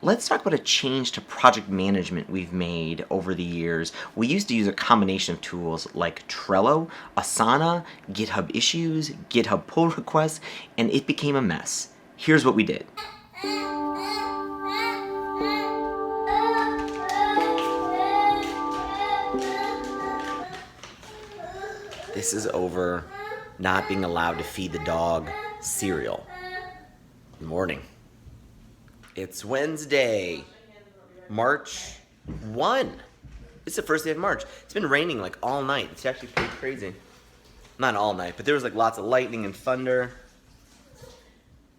let's talk about a change to project management we've made over the years. We used to use a combination of tools like Trello, Asana, GitHub Issues, GitHub pull requests, and it became a mess. Here's what we did. This is over not being allowed to feed the dog cereal. Good morning. It's Wednesday, March 1. It's the first day of March. It's been raining like all night. It's actually pretty crazy. Not all night, but there was like lots of lightning and thunder.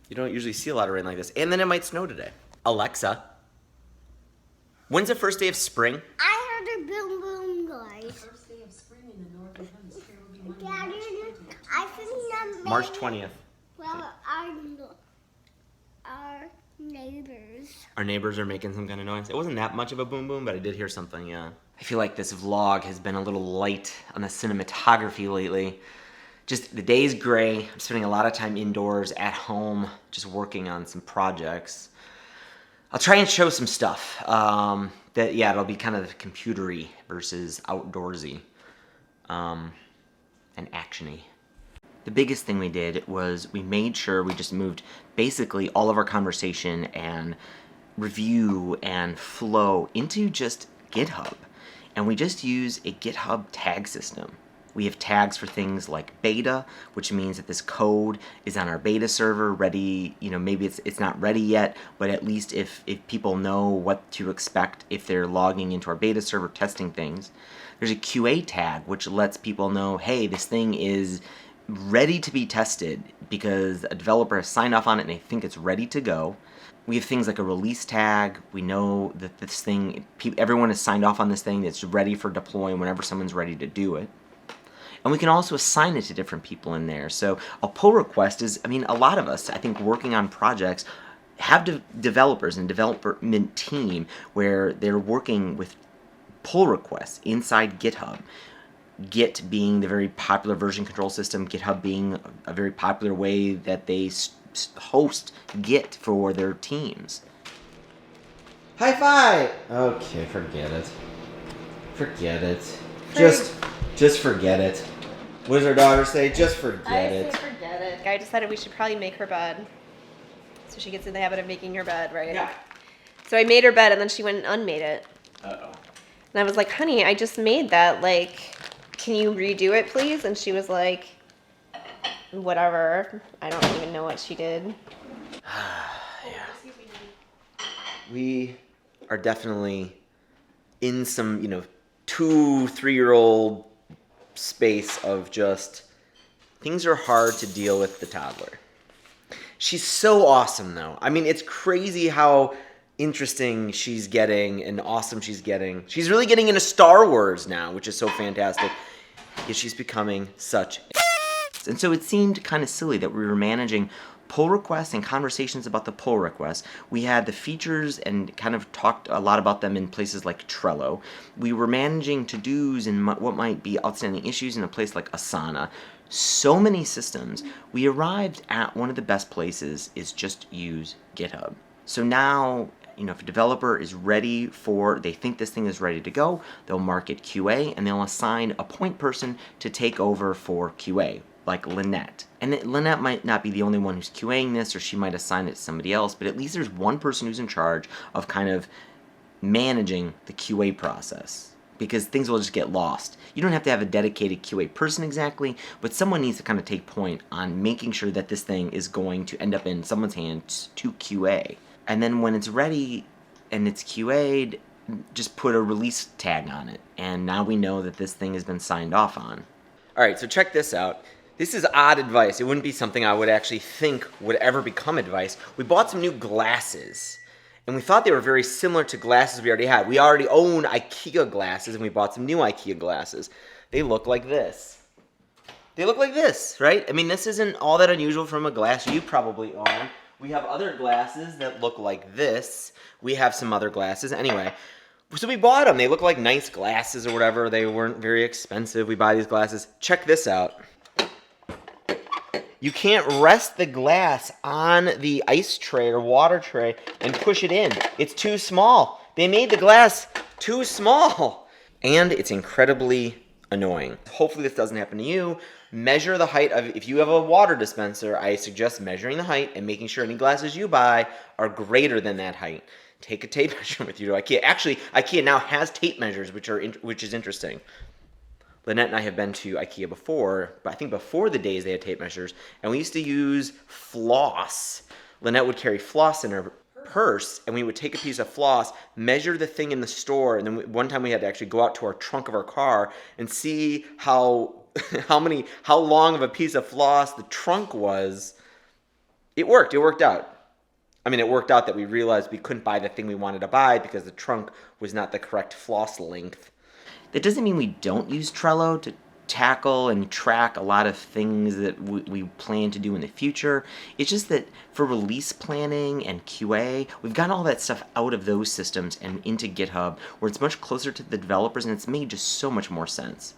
You don't usually see a lot of rain like this. And then it might snow today. Alexa, when's the first day of spring? I heard a boom boom noise. First day of spring in the northern hemisphere will be Monday, Daddy, I think that March 20th. Well, our neighbors. Our neighbors are making some kind of noise. It wasn't that much of a boom boom, but I did hear something, yeah. I feel like this vlog has been a little light on the cinematography lately. Just the day's gray. I'm spending a lot of time indoors at home, just working on some projects. I'll try and show some stuff. It'll be kind of computery versus outdoorsy and actiony. The biggest thing we did was we made sure we just moved basically all of our conversation and review and flow into just GitHub. And we just use a GitHub tag system. We have tags for things like beta, which means that this code is on our beta server ready. Maybe it's not ready yet, but at least if people know what to expect if they're logging into our beta server testing things. There's a QA tag, which lets people know, hey, this thing is ready to be tested because a developer has signed off on it and they think it's ready to go. We have things like a release tag. We know that this thing, everyone has signed off on this thing that's ready for deploying whenever someone's ready to do it. And we can also assign it to different people in there. So a pull request is, a lot of us, I think, working on projects have developers and development team where they're working with pull requests inside GitHub. Git being the very popular version control system, GitHub being a very popular way that they host Git for their teams. High five! Okay, forget it. Forget it. Just forget it. What does our daughter say? Just forget it. I say forget it. I decided we should probably make her bed. So she gets in the habit of making her bed, right? Yeah. So I made her bed and then she went and unmade it. Uh-oh. And I was like, honey, I just made that. Can you redo it, please? And she was like, whatever. I don't even know what she did. Yeah. We are definitely in some, 2-3-year-old space of just things are hard to deal with the toddler. She's so awesome, though. It's crazy how interesting she's getting and awesome she's getting. She's really getting into Star Wars now, which is so fantastic. Yet she's becoming such a... And so it seemed kind of silly that we were managing pull requests and conversations about the pull requests. We had the features and kind of talked a lot about them in places like Trello. We were managing to-dos and what might be outstanding issues in a place like Asana. So many systems. We arrived at one of the best places is just use GitHub. So now, if a developer is ready they think this thing is ready to go, they'll mark it QA and they'll assign a point person to take over for QA, like Lynette. And Lynette might not be the only one who's QAing this, or she might assign it to somebody else, but at least there's one person who's in charge of kind of managing the QA process, because things will just get lost. You don't have to have a dedicated QA person exactly, but someone needs to kind of take point on making sure that this thing is going to end up in someone's hands to QA. And then when it's ready and it's QA'd, just put a release tag on it. And now we know that this thing has been signed off on. All right, so check this out. This is odd advice. It wouldn't be something I would actually think would ever become advice. We bought some new glasses, and we thought they were very similar to glasses we already had. We already own IKEA glasses, and we bought some new IKEA glasses. They look like this. They look like this, right? This isn't all that unusual from a glass you probably own. We have other glasses that look like this. We have some other glasses. Anyway, so we bought them. They look like nice glasses or whatever. They weren't very expensive. We buy these glasses. Check this out. You can't rest the glass on the ice tray or water tray and push it in. It's too small. They made the glass too small. And it's incredibly annoying. Hopefully this doesn't happen to you. Measure the height of, if you have a water dispenser, I suggest measuring the height and making sure any glasses you buy are greater than that height. Take a tape measure with you to IKEA. Actually, IKEA now has tape measures, which is interesting. Lynette and I have been to IKEA before, but I think before the days they had tape measures, and we used to use floss. Lynette would carry floss in her purse, and we would take a piece of floss, measure the thing in the store, and then one time we had to actually go out to our trunk of our car and see how long of a piece of floss the trunk was. It worked out. I mean, it worked out that we realized we couldn't buy the thing we wanted to buy because the trunk was not the correct floss length. That doesn't mean we don't use Trello to tackle and track a lot of things that we plan to do in the future. It's just that for release planning and QA, we've gotten all that stuff out of those systems and into GitHub, where it's much closer to the developers and it's made just so much more sense.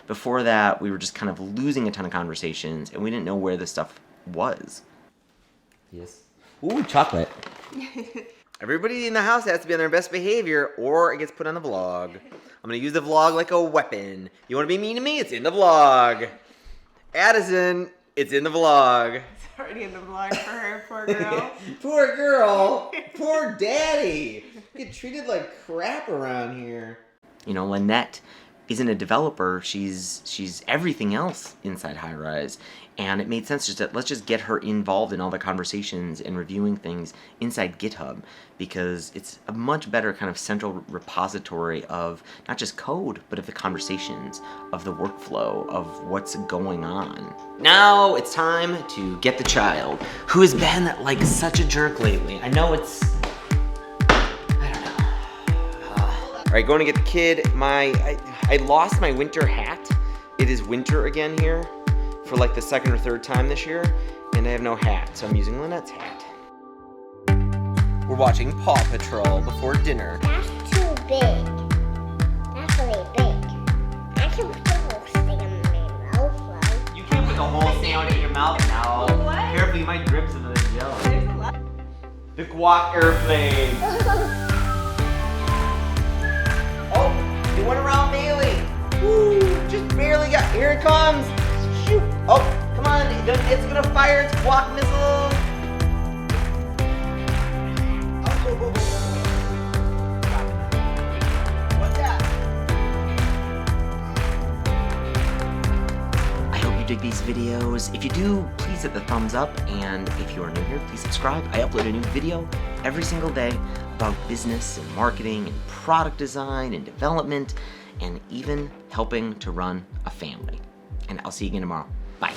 Before that, we were just kind of losing a ton of conversations and we didn't know where this stuff was. Yes. Ooh, chocolate. Everybody in the house has to be on their best behavior or it gets put on the vlog. I'm going to use the vlog like a weapon. You want to be mean to me? It's in the vlog. Addison, it's in the vlog. It's already in the vlog for her, poor girl. Poor girl. Poor daddy. You get treated like crap around here. You know, Lynette isn't a developer. She's everything else inside High Rise. And it made sense just that let's just get her involved in all the conversations and reviewing things inside GitHub, because it's a much better kind of central repository of not just code, but of the conversations, of the workflow, of what's going on. Now it's time to get the child, who has been like such a jerk lately. I know it's, I don't know. All right, going to get the kid. I lost my winter hat. It is winter again here for like the second or third time this year, and I have no hat, so I'm using Lynette's hat. We're watching Paw Patrol before dinner. That's too big. That's really big. I can put the whole thing in my mouth, though. You can't put the whole sandwich in your mouth now. What? Careful, you might drip some of the jelly. The guac airplane. Oh, it went around Bailey. Woo, just barely got, here it comes. Shoot. Oh, come on, it's gonna fire its guac missile. What's that? I hope you dig these videos. If you do, please hit the thumbs up, and if you are new here, please subscribe. I upload a new video every single day about business and marketing and product design and development and even helping to run a family. And I'll see you again tomorrow. Bye.